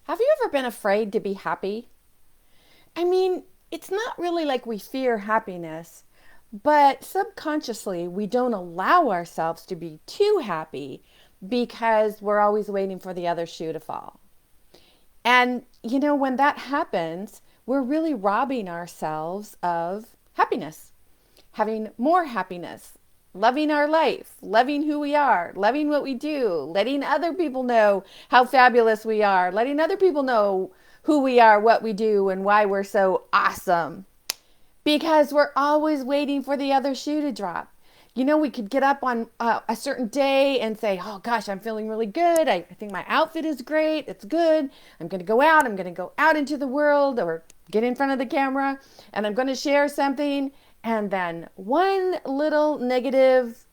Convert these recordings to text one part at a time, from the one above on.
Have you ever been afraid to be happy? I mean, it's not really like we fear happiness, but subconsciously we don't allow ourselves to be too happy because we're always waiting for the other shoe to fall. And, when that happens, we're really robbing ourselves of happiness, having more happiness, loving our life, loving who we are, loving what we do, letting other people know how fabulous we are, letting other people know who we are, what we do, and why we're so awesome. Because we're always waiting for the other shoe to drop. We could get up on a certain day and say, oh gosh, I'm feeling really good. I think my outfit is great. It's good. I'm going to go out. I'm going to go out into the world or get in front of the camera and I'm going to share something. And then one little negative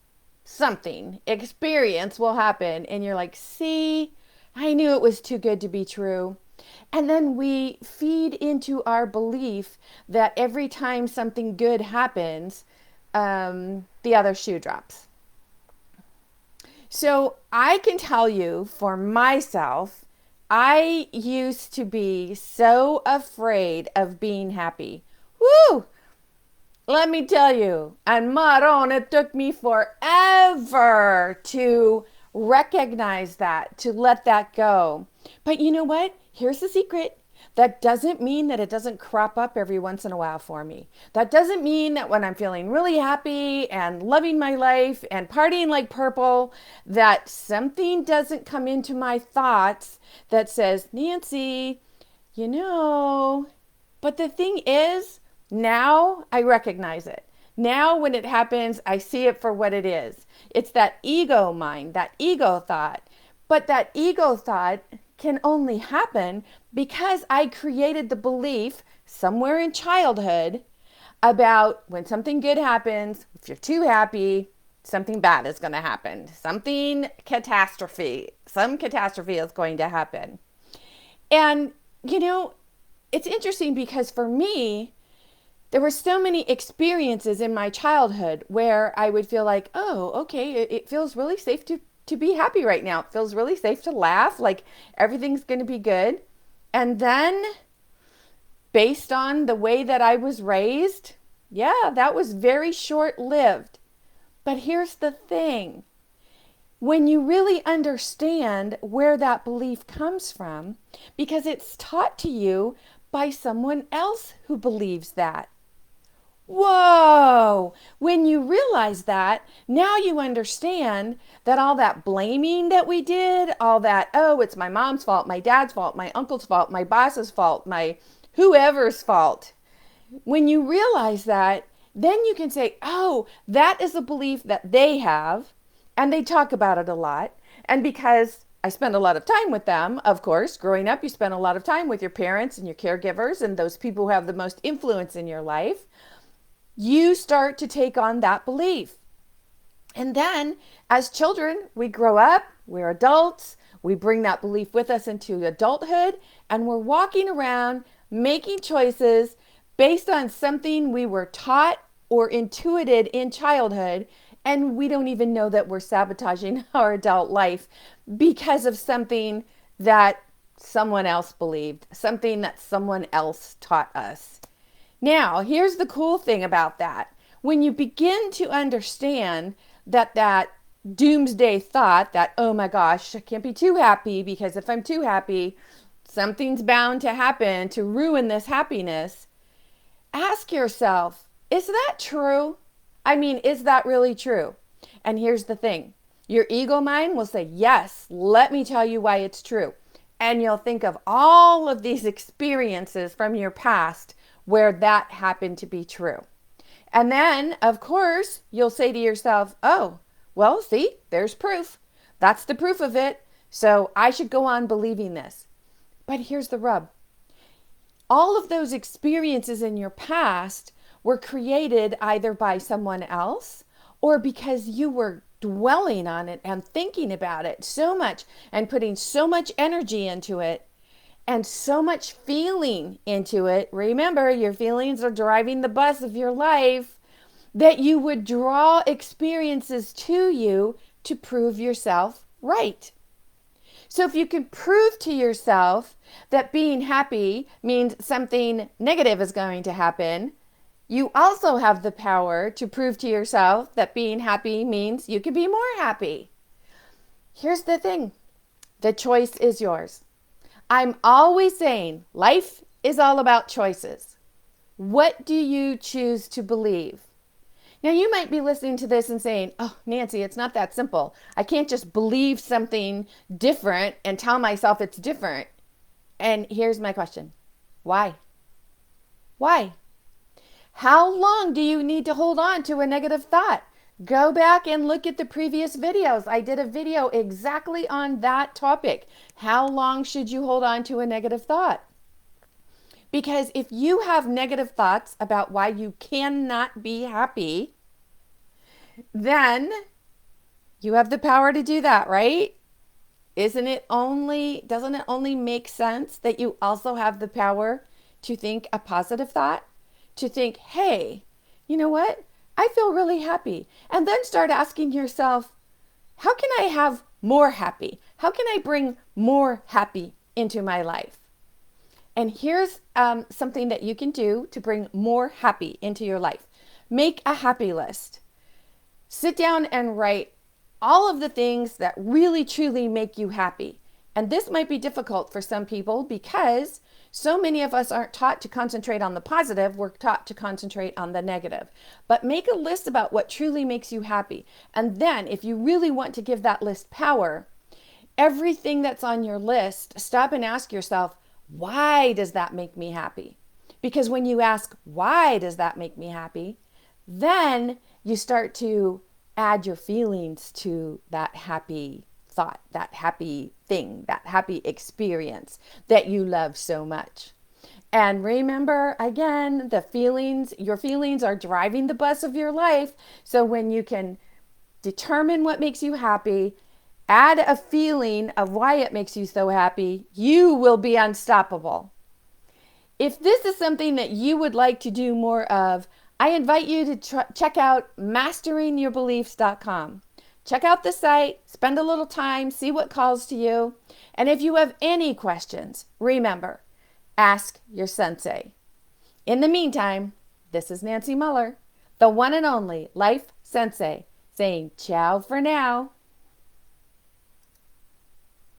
something experience will happen. And you're like, see, I knew it was too good to be true. And then we feed into our belief that every time something good happens, the other shoe drops. So I can tell you for myself, I used to be so afraid of being happy. Woo! Let me tell you, and Maron, it took me forever to recognize that, to let that go. But you know what? Here's the secret. That doesn't mean that it doesn't crop up every once in a while for me. That doesn't mean that when I'm feeling really happy and loving my life and partying like purple, that something doesn't come into my thoughts that says, Nancy, but the thing is, now I recognize it. Now when it happens, I see it for what it is. It's that ego mind, that ego thought. But that ego thought can only happen because I created the belief somewhere in childhood about when something good happens, if you're too happy, something bad is going to happen. Some catastrophe is going to happen. And, it's interesting because for me, there were so many experiences in my childhood where I would feel like, oh, okay, it feels really safe to be happy right now. It feels really safe to laugh, like everything's going to be good. And then based on the way that I was raised, yeah, that was very short-lived. But here's the thing. When you really understand where that belief comes from, because it's taught to you by someone else who believes that. Whoa! When you realize that, now you understand that all that blaming that we did, all that, oh, it's my mom's fault, my dad's fault, my uncle's fault, my boss's fault, my whoever's fault. When you realize that, then you can say, oh, that is a belief that they have, and they talk about it a lot. And because I spend a lot of time with them, of course, growing up, you spend a lot of time with your parents and your caregivers and those people who have the most influence in your life. You start to take on that belief. And then as children, we grow up, we're adults, we bring that belief with us into adulthood, and we're walking around making choices based on something we were taught or intuited in childhood, and we don't even know that we're sabotaging our adult life because of something that someone else believed, something that someone else taught us. Now, here's the cool thing about that. When you begin to understand that doomsday thought that, oh my gosh, I can't be too happy because if I'm too happy, something's bound to happen to ruin this happiness. Ask yourself, is that true? I mean, is that really true? And here's the thing. Your ego mind will say, yes, let me tell you why it's true. And you'll think of all of these experiences from your past where that happened to be true. And then, of course, you'll say to yourself, oh, well, see, there's proof. That's the proof of it. So I should go on believing this. But here's the rub. All of those experiences in your past were created either by someone else or because you were dwelling on it and thinking about it so much and putting so much energy into it and so much feeling into it. Remember, your feelings are driving the bus of your life, that you would draw experiences to you to prove yourself right. So if you can prove to yourself that being happy means something negative is going to happen, you also have the power to prove to yourself that being happy means you can be more happy. Here's the thing. The choice is yours. I'm always saying life is all about choices. What do you choose to believe? Now, you might be listening to this and saying, oh, Nancy, it's not that simple. I can't just believe something different and tell myself it's different. And here's my question. Why? Why? How long do you need to hold on to a negative thought? Go back and look at the previous videos. I did a video exactly on that topic. How long should you hold on to a negative thought? Because if you have negative thoughts about why you cannot be happy, then you have the power to do that, right? Doesn't it only make sense that you also have the power to think a positive thought? To think, hey, you know what? I feel really happy. And then start asking yourself, how can I have more happy? How can I bring more happy into my life? And here's something that you can do to bring more happy into your life. Make a happy list. Sit down and write all of the things that really truly make you happy. And this might be difficult for some people because so many of us aren't taught to concentrate on the positive, we're taught to concentrate on the negative. But make a list about what truly makes you happy. And then if you really want to give that list power, everything that's on your list, stop and ask yourself, why does that make me happy? Because when you ask, why does that make me happy? Then you start to add your feelings to that happy thought, that happy thing, that happy experience that you love so much. And remember, again, your feelings are driving the bus of your life. So when you can determine what makes you happy, add a feeling of why it makes you so happy, you will be unstoppable. If this is something that you would like to do more of, I invite you to check out masteringyourbeliefs.com. Check out the site, spend a little time, see what calls to you. And if you have any questions, remember, ask your sensei. In the meantime, this is Nancy Muller, the one and only Life Sensei, saying ciao for now.